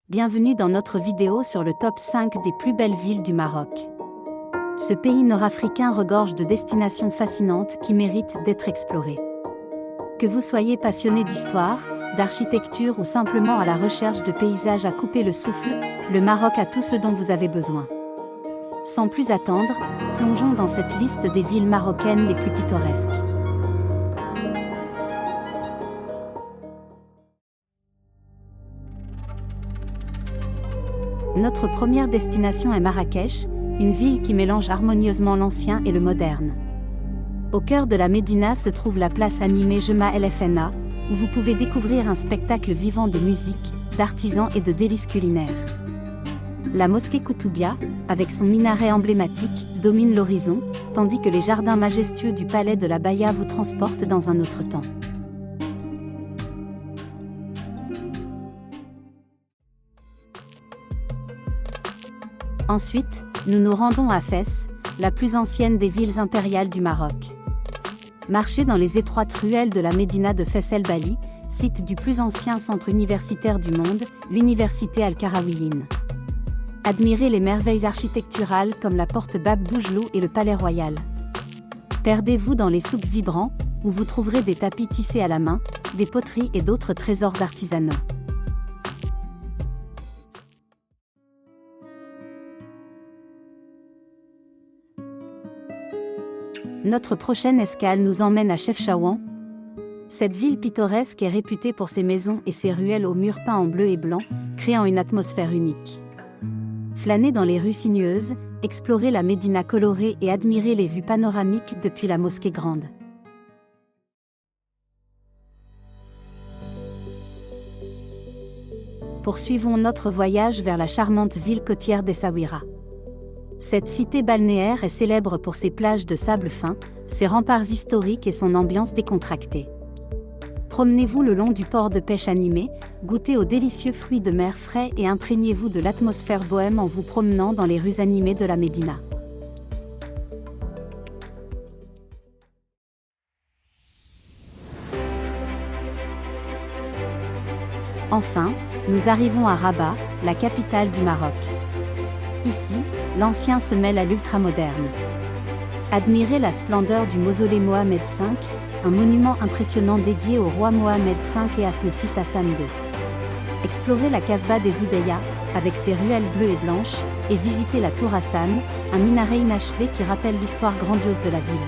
Bienvenue dans notre vidéo sur le top 5 des plus belles villes du Maroc. Ce pays nord-africain regorge de destinations fascinantes qui méritent d'être explorées. Que vous soyez passionné d'histoire, d'architecture ou simplement à la recherche de paysages à couper le souffle, le Maroc a tout ce dont vous avez besoin. Sans plus attendre, plongeons dans cette liste des villes marocaines les plus pittoresques. Notre première destination est Marrakech, une ville qui mélange harmonieusement l'ancien et le moderne. Au cœur de la Médina se trouve la place animée Jemaa El Fna, où vous pouvez découvrir un spectacle vivant de musique, d'artisans et de délices culinaires. La mosquée Koutoubia, avec son minaret emblématique, domine l'horizon, tandis que les jardins majestueux du palais de la Baïa vous transportent dans un autre temps. Ensuite, nous nous rendons à Fès, la plus ancienne des villes impériales du Maroc. Marchez dans les étroites ruelles de la Médina de Fès El Bali, site du plus ancien centre universitaire du monde, l'université Al-Qarawiyyin. Admirez les merveilles architecturales comme la porte Bab Boujlou et le palais royal. Perdez-vous dans les souks vibrants, où vous trouverez des tapis tissés à la main, des poteries et d'autres trésors artisanaux. Notre prochaine escale nous emmène à Chefchaouen. Cette ville pittoresque est réputée pour ses maisons et ses ruelles aux murs peints en bleu et blanc, créant une atmosphère unique. Flânez dans les rues sinueuses, explorez la Médina colorée et admirez les vues panoramiques depuis la mosquée grande. Poursuivons notre voyage vers la charmante ville côtière d'Essaouira. Cette cité balnéaire est célèbre pour ses plages de sable fin, ses remparts historiques et son ambiance décontractée. Promenez-vous le long du port de pêche animé, goûtez aux délicieux fruits de mer frais et imprégnez-vous de l'atmosphère bohème en vous promenant dans les rues animées de la Médina. Enfin, nous arrivons à Rabat, la capitale du Maroc. Ici, l'ancien se mêle à l'ultramoderne. Admirez la splendeur du mausolée Mohamed V, un monument impressionnant dédié au roi Mohamed V et à son fils Hassan II. Explorez la Casbah des Oudeyas, avec ses ruelles bleues et blanches, et visitez la tour Hassan, un minaret inachevé qui rappelle l'histoire grandiose de la ville.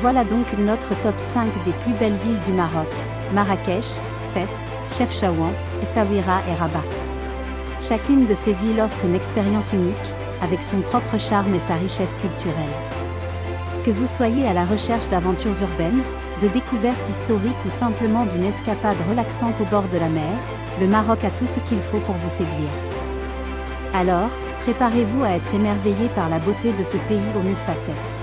Voilà donc notre top 5 des plus belles villes du Maroc: Marrakech, Fès, Chefchaouen, Essaouira et Rabat. Chacune de ces villes offre une expérience unique, avec son propre charme et sa richesse culturelle. Que vous soyez à la recherche d'aventures urbaines, de découvertes historiques ou simplement d'une escapade relaxante au bord de la mer, le Maroc a tout ce qu'il faut pour vous séduire. Alors, préparez-vous à être émerveillé par la beauté de ce pays aux mille facettes.